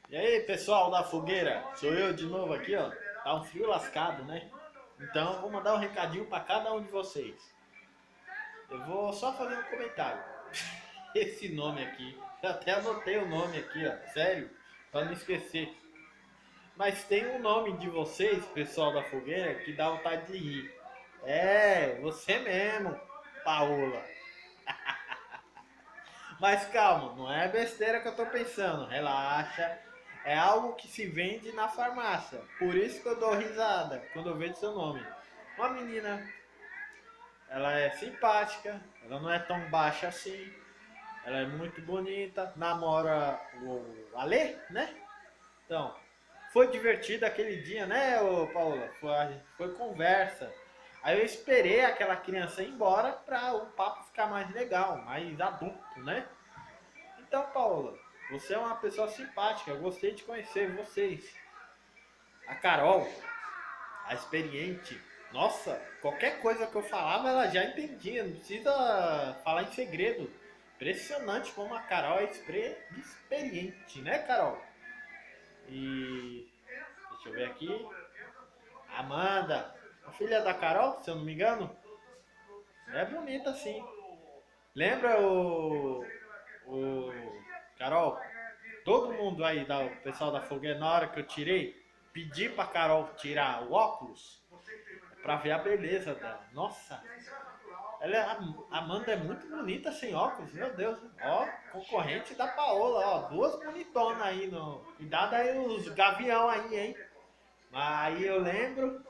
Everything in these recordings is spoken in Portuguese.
E aí, pessoal da fogueira? Sou eu de novo aqui, ó. Tá um frio lascado, né? Então, eu vou mandar um recadinho para cada um de vocês. Eu vou só fazer um comentário. Esse nome aqui, eu até anotei o nome aqui, ó. Sério, para não esquecer. Mas tem um nome de vocês, pessoal da fogueira, que dá vontade de rir. É, você mesmo, Paola. Mas calma, não é besteira que eu tô pensando. Relaxa. É algo que se vende na farmácia. Por isso que eu dou risada quando eu vejo seu nome. Uma menina, ela é simpática, ela não é tão baixa assim, ela é muito bonita, namora o Ale, né? Então, foi divertido aquele dia, né, ô Paula? Foi conversa. Aí eu esperei aquela criança ir embora para o papo ficar mais legal, mais adulto, né? Então, Paula, você é uma pessoa simpática, eu gostei de conhecer vocês. A Carol, a experiente, nossa, qualquer coisa que eu falava ela já entendia, não precisa falar em segredo. Impressionante como a Carol é experiente, né, Carol? E deixa eu ver aqui. Amanda, a filha da Carol, se eu não me engano, é bonita sim. Lembra o Carol? Todo mundo aí, o pessoal da fogueira, na hora que eu tirei, pedi pra Carol tirar o óculos pra ver a beleza dela. Nossa, a Amanda é muito bonita sem óculos, meu Deus. Ó, concorrente da Paola, ó, duas bonitonas aí no. Cuidado aí os gavião aí, hein? Mas aí eu lembro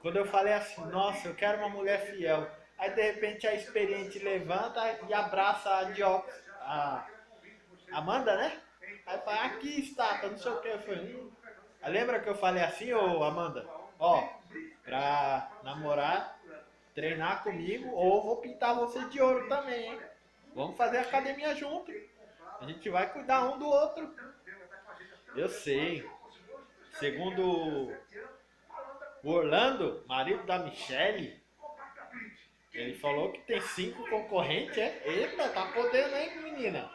quando eu falei assim, nossa, eu quero uma mulher fiel. Aí de repente a experiente levanta e abraça a de óculos, a Amanda, né? Aí fala, aqui está, tá não sei o que. Eu falei, Aí lembra que eu falei assim, ô Amanda? Ó, pra namorar, treinar comigo, ou vou pintar você de ouro também, hein? Vamos fazer academia junto. A gente vai cuidar um do outro. Eu sei. Segundo o Orlando, marido da Michelle, ele falou que tem 5 concorrentes, é? Eita, tá podendo, hein, menina?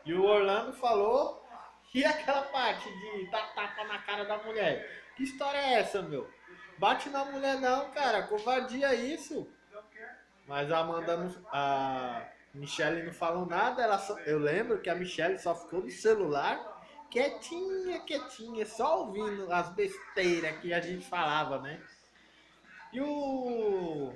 E o Orlando falou, e aquela parte de dar tapa na cara da mulher? Que história é essa, meu? Bate na mulher não, cara, covardia é isso. Mas a Amanda, a Michelle não falou nada, eu lembro que a Michelle só ficou no celular, quietinha, quietinha, só ouvindo as besteiras que a gente falava, né? E o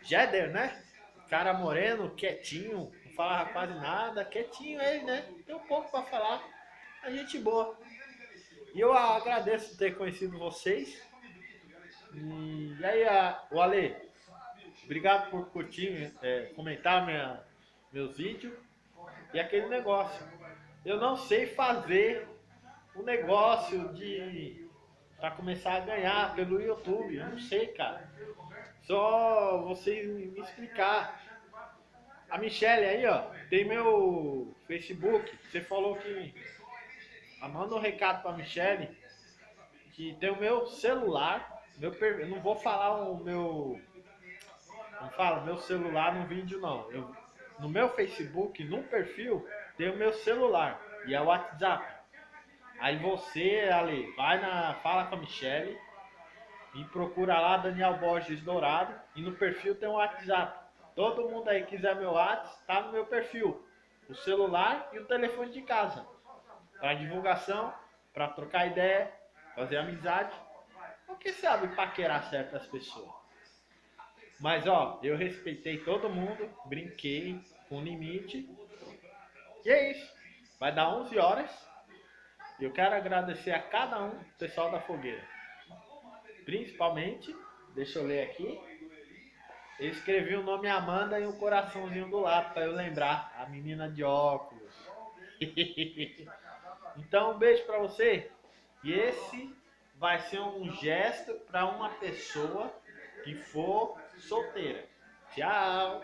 Jeder, né? O cara moreno, quietinho, não falava quase nada, quietinho ele, né? Tem um pouco pra falar. A gente boa. E eu agradeço ter conhecido vocês. E aí, o Ale, obrigado por curtir, comentar meus vídeos. E aquele negócio. Eu não sei fazer o negócio de para começar a ganhar pelo YouTube. Eu não sei, cara. Só vocês me explicar. A Michelle aí, ó, tem meu Facebook. Você falou que. Manda um recado pra Michelle que tem o meu celular. Eu não vou falar o meu. Não fala meu celular no vídeo, não. No meu Facebook, no perfil, tem o meu celular e é o WhatsApp. Aí você, Ali, fala com a Michelle e procura lá Daniel Borges Dourado e no perfil tem o WhatsApp. Todo mundo aí quiser meu WhatsApp, tá no meu perfil. O celular e o telefone de casa. Para divulgação, para trocar ideia, fazer amizade. Ou quem sabe paquerar certas pessoas. Mas ó, eu respeitei todo mundo, brinquei com limite. E é isso. Vai dar 11 horas. E eu quero agradecer a cada um, pessoal da fogueira. Principalmente, deixa eu ler aqui. Eu escrevi o nome Amanda e um coraçãozinho do lado para eu lembrar. A menina de óculos. Então, um beijo para você. E esse vai ser um gesto para uma pessoa que for solteira. Tchau!